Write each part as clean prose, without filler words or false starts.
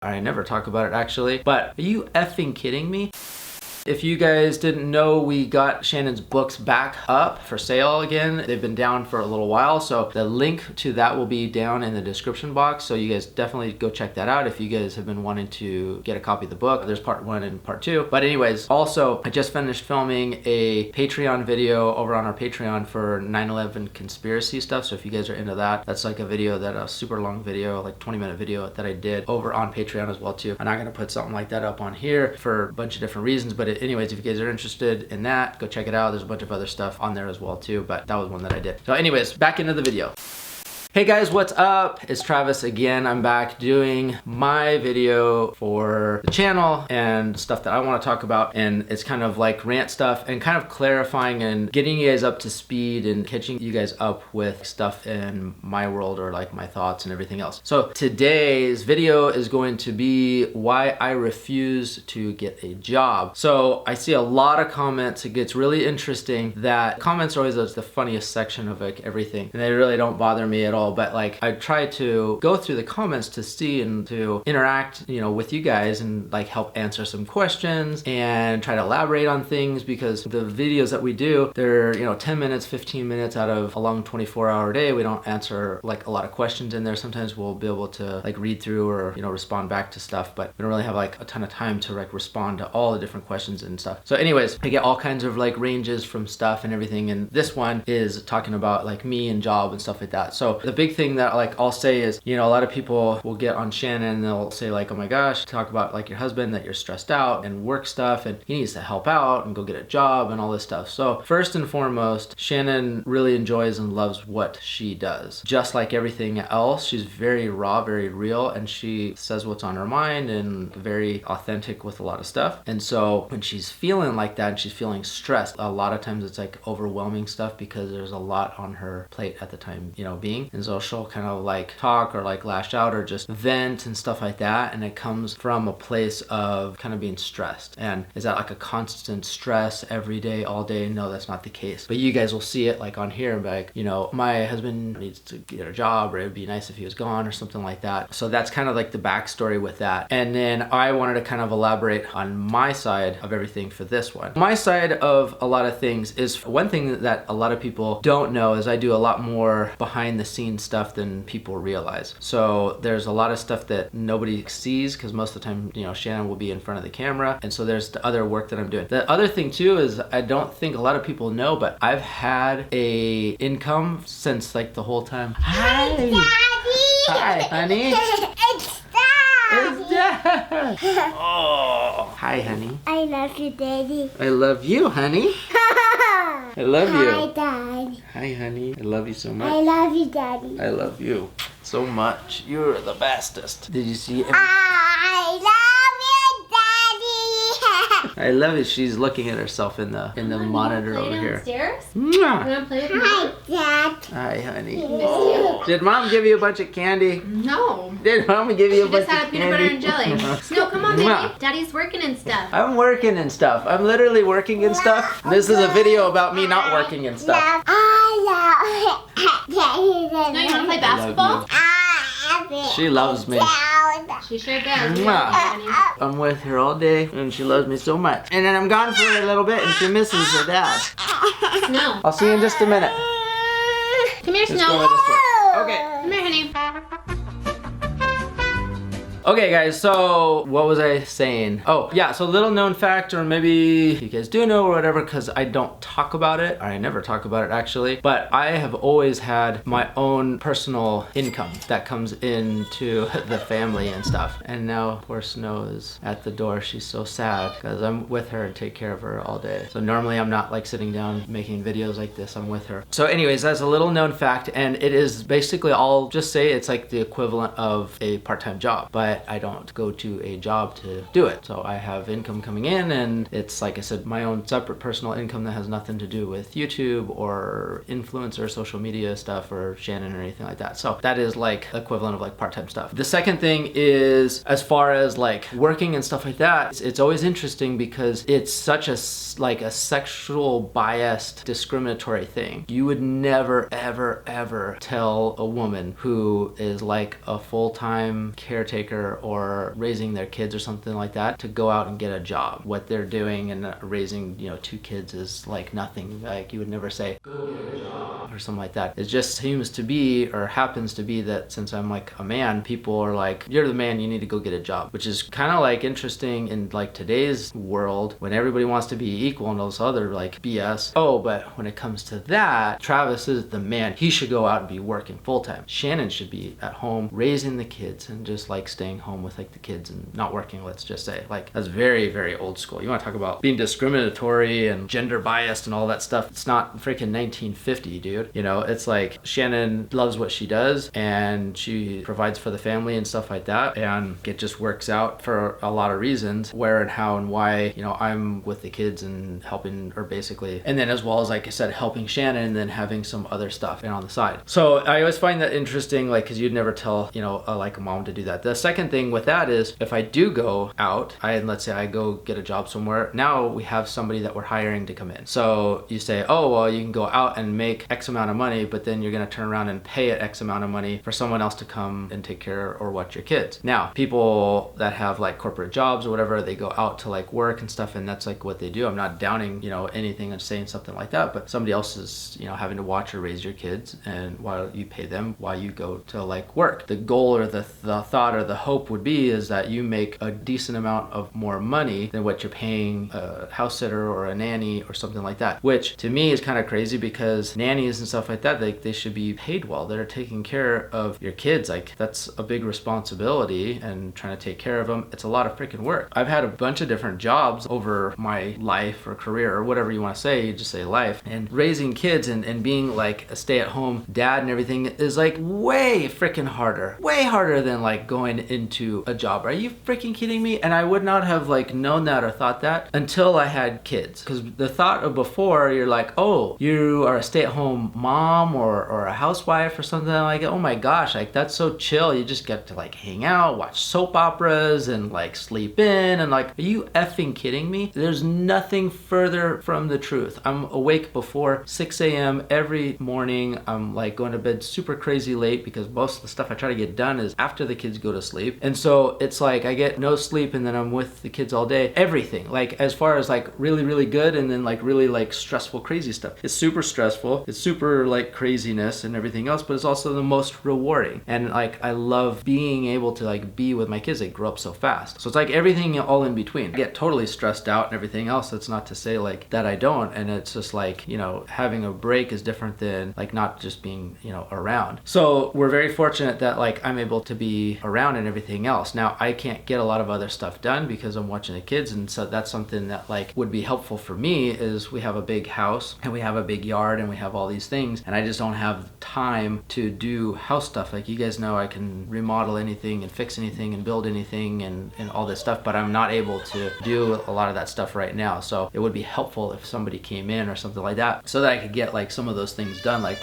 I never talk about it actually, but are you effing kidding me? If you guys didn't know, we got Shannon's books back up for sale again. They've been down for a little while, so the link to that will be down in the description box. So you guys definitely go check that out if you guys have been wanting to get a copy of the book. There's part 1 and part 2. But anyways, also, I just finished filming a Patreon video over on our Patreon for 9/11 conspiracy stuff. So if you guys are into that, that's like a video a super long video, like 20-minute video that I did over on Patreon as well too. I'm not gonna put something like that up on here for a bunch of different reasons, but anyways, if you guys are interested in that, go check it out. There's a bunch of other stuff on there as well too, but that was one that I did. So anyways, back into the video. Hey guys, what's up? It's Travis again. I'm back doing my video for the channel and stuff that I want to talk about, and it's kind of like rant stuff and kind of clarifying and getting you guys up to speed and catching you guys up with stuff in my world or like my thoughts and everything else. So today's video is going to be why I refuse to get a job. So I see a lot of comments. It gets really interesting. That comments are always the funniest section of like everything, and they really don't bother me at all. But like I try to go through the comments to see and to interact, you know, with you guys and like help answer some questions and try to elaborate on things, because the videos that we do, they're, you know, 10 minutes, 15 minutes out of a long 24-hour day. We don't answer like a lot of questions in there. Sometimes we'll be able to like read through or, you know, respond back to stuff, but we don't really have like a ton of time to like respond to all the different questions and stuff. So anyways, I get all kinds of like ranges from stuff and everything, and this one is talking about like me and job and stuff like that. So the big thing that like I'll say is, you know, a lot of people will get on Shannon and they'll say like, oh my gosh, talk about like your husband, that you're stressed out and work stuff and he needs to help out and go get a job and all this stuff. So first and foremost, Shannon really enjoys and loves what she does. Just like everything else, she's very raw, very real, and she says what's on her mind and very authentic with a lot of stuff. And so when she's feeling like that and she's feeling stressed, a lot of times it's like overwhelming stuff because there's a lot on her plate at the time, you know, being. And so she'll kind of like talk or like lash out or just vent and stuff like that, and it comes from a place of kind of being stressed. And is that like a constant stress every day, all day? No, that's not the case. But you guys will see it like on here, like, you know, my husband needs to get a job, or it'd be nice if he was gone or something like that. So that's kind of like the backstory with that. And then I wanted to kind of elaborate on my side of everything for this one. My side of a lot of things is, one thing that a lot of people don't know is I do a lot more behind the scenes stuff than people realize. So there's a lot of stuff that nobody sees because most of the time, you know, Shannon will be in front of the camera, and so there's the other work that I'm doing. The other thing too is, I don't think a lot of people know, but I've had a income since like the whole time. Hi, Daddy. Hi, honey. It's Dad. It's Dad. Oh, hi, honey. I love you, Daddy. I love you, honey. I love you. Hi, Daddy. Hi, honey. I love you so much. I love you, Daddy. I love you so much. You're the bestest. Did you see? I love you, Daddy. I love it. She's looking at herself in the monitor over here. Downstairs? Mwah. You wanna play with Hi, Mom? Dad. Hi, honey. Oh. Did Mom give you a bunch of candy? No. Did Mom give you a She bunch just had of a peanut butter and candy? jelly. Snow, come on, baby. Mwah. Daddy's working and stuff. I'm working and stuff. I'm literally working and stuff. This is a video about me not working and stuff. I love Daddy. No, you wanna play basketball? She loves me. She sure does. Mwah. I'm with her all day, and she loves me so much. And then I'm gone for a little bit, and she misses her dad. Snow. I'll see you in just a minute. Come here, Let's Snow. go this way. Okay. Come here, honey. Okay guys, so what was I saying? Oh yeah, so little known fact, or maybe you guys do know or whatever, because I don't talk about it. I never talk about it actually, but I have always had my own personal income that comes into the family and stuff. And now poor Snow is at the door. She's so sad because I'm with her and take care of her all day. So normally I'm not like sitting down making videos like this, I'm with her. So anyways, that's a little known fact, and it is basically, I'll just say it's like the equivalent of a part-time job, but I don't go to a job to do it. So I have income coming in, and it's, like I said, my own separate personal income that has nothing to do with YouTube or influencer social media stuff or Shannon or anything like that. So that is like equivalent of like part-time stuff. The second thing is, as far as like working and stuff like that, it's always interesting because it's such a like a sexual biased discriminatory thing. You would never ever tell a woman who is like a full-time caretaker daycare or raising their kids or something like that to go out and get a job. What they're doing and raising, 2 kids is like nothing. Like you would never say, go get a job or something like that. It just seems to be, or happens to be, that since I'm like a man, people are like, you're the man, you need to go get a job, which is kind of like interesting in like today's world when everybody wants to be equal and all this other like BS. Oh, but when it comes to that, Travis is the man. He should go out and be working full time. Shannon should be at home raising the kids and just like staying home with like the kids and not working, let's just say. Like that's very, very old school. You want to talk about being discriminatory and gender biased and all that stuff. It's not freaking 1950, dude. It's like Shannon loves what she does and she provides for the family and stuff like that. And it just works out for a lot of reasons, where and how and why, I'm with the kids and helping her basically. And then as well as, like I said, helping Shannon and then having some other stuff on the side. So I always find that interesting, like, cause you'd never tell, like a mom to do that. The second thing with that is if I do go out, let's say I go get a job somewhere, now we have somebody that we're hiring to come in. So you say, oh, well, you can go out and make X amount of money, but then you're going to turn around and pay it X amount of money for someone else to come and take care or watch your kids. Now, people that have like corporate jobs or whatever, they go out to like work and stuff, and that's like what they do. I'm not downing, anything and saying something like that, but somebody else is, having to watch or raise your kids, and while you pay them, while you go to like work. The goal or the thought or the hope would be is that you make a decent amount of more money than what you're paying a house sitter or a nanny or something like that, which to me is kind of crazy because nannies and stuff like that, they should be paid well. They're taking care of your kids. Like that's a big responsibility, and trying to take care of them, it's a lot of freaking work. I've had a bunch of different jobs over my life or career or whatever you want to say, you just say life, and raising kids and being like a stay-at-home dad and everything is like way freaking harder, way harder than like going into a job. Are you freaking kidding me? And I would not have like known that or thought that until I had kids, because the thought of before, you're like, oh, you are a stay-at-home mom or a housewife or something like that. Oh my gosh, like that's so chill. You just get to like hang out, watch soap operas and like sleep in, and like, are you effing kidding me? There's nothing further from the truth. I'm awake before 6 a.m. every morning. I'm like going to bed super crazy late because most of the stuff I try to get done is after the kids go to sleep. And so it's like I get no sleep and then I'm with the kids all day. Everything, like as far as like really, really good and then like really like stressful, crazy stuff. It's super stressful. It's super like craziness and everything else, but it's also the most rewarding. And like I love being able to like be with my kids. They grow up so fast. So it's like everything all in between. I get totally stressed out and everything else. That's not to say like that I don't. And it's just like, having a break is different than like not just being, around. So we're very fortunate that like I'm able to be around and everything else. Now I can't get a lot of other stuff done because I'm watching the kids, and so that's something that like would be helpful for me is we have a big house and we have a big yard and we have all these things, and I just don't have time to do house stuff. Like you guys know, I can remodel anything and fix anything and build anything and all this stuff, but I'm not able to do a lot of that stuff right now. So it would be helpful if somebody came in or something like that so that I could get like some of those things done, like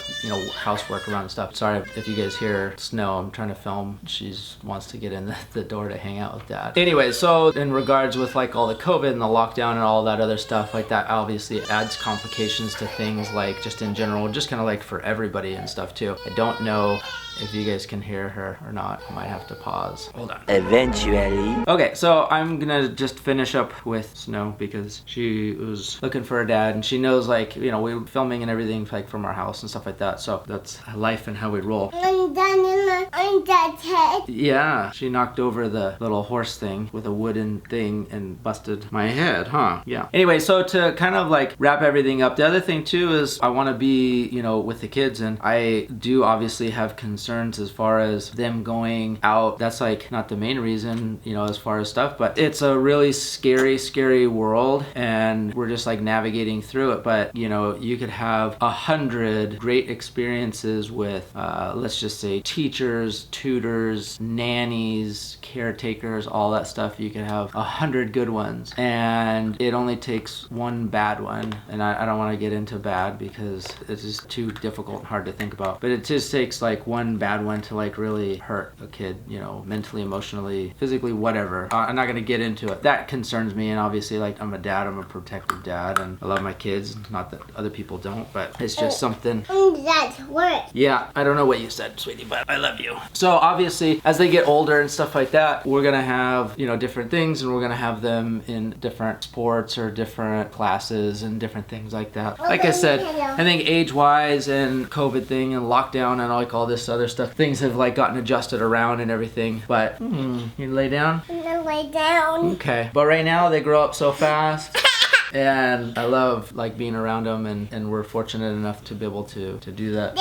housework around and stuff. Sorry if you guys hear snow, I'm trying to film. She wants to get in the door to hang out with Dad. Anyway, so in regards with like all the COVID and the lockdown and all that other stuff like that, obviously it adds complications to things like just in general, just kind of like for everybody and stuff too. I don't know if you guys can hear her or not. I might have to pause. Hold on. Eventually. Okay, so I'm gonna just finish up with Snow because she was looking for her dad, and she knows like, we were filming and everything like from our house and stuff like that. So that's life and how we roll. I'm done on Dad's head. Yeah, she knocked over the little horse thing with a wooden thing and busted my head, huh? Yeah. Anyway, so to kind of like wrap everything up, the other thing too is I want to be, with the kids, and I do obviously have concerns as far as them going out. That's like not the main reason, as far as stuff, but it's a really scary world, and we're just like navigating through it. But you could have 100 great experiences with let's just say teachers, tutors, nannies, caretakers, all that stuff. You could have 100 good ones, and it only takes one bad one. And I don't want to get into bad because it's just too difficult and hard to think about, but it just takes like one one bad one to like really hurt a kid, you know, mentally, emotionally, physically, whatever. I'm not gonna get into it. That concerns me, and obviously, like, I'm a dad, I'm a protective dad, and I love my kids. Not that other people don't, but it's just something. That's work. Yeah, I don't know what you said, sweetie, but I love you. So obviously, as they get older and stuff like that, we're gonna have, you know, different things, and we're gonna have them in different sports or different classes and different things like that. Like I said, I think age-wise and COVID thing and lockdown and like all this other stuff, things have like gotten adjusted around and everything. But you lay down? I'm gonna lay down. Okay. But right now they grow up so fast. And I love like being around them, and we're fortunate enough to be able to do that.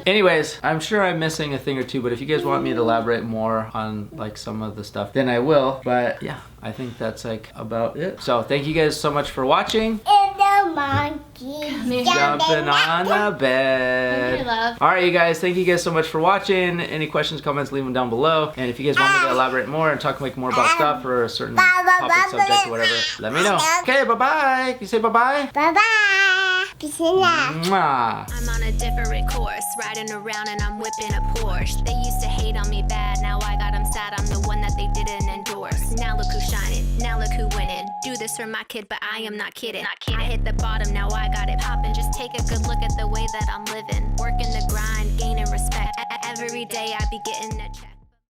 Anyways, I'm sure I'm missing a thing or two, but if you guys want me to elaborate more on like some of the stuff, then I will. But yeah, I think that's like about it. So thank you guys so much for watching. And the monkey Jumping on the bed. Come here, love. All right, you guys, thank you guys so much for watching. Any questions, comments, leave them down below. And if you guys want me to elaborate more and talk like more about stuff or a certain topic, subject, or whatever, let me know. Okay, bye-bye. You say bye-bye? Bye-bye. Peace and love. Mwah. I'm on a different course, riding around and I'm whipping a Porsche. They used to hate on me bad, now I got them sad. I'm the one that they didn't endorse. Now look who's shining, now look who winning. Do this for my kid, but I am not kidding. I hit the bottom, now I got it popping. Just take a good look at the way that I'm living. Working the grind, gaining respect. Every day I be getting a check.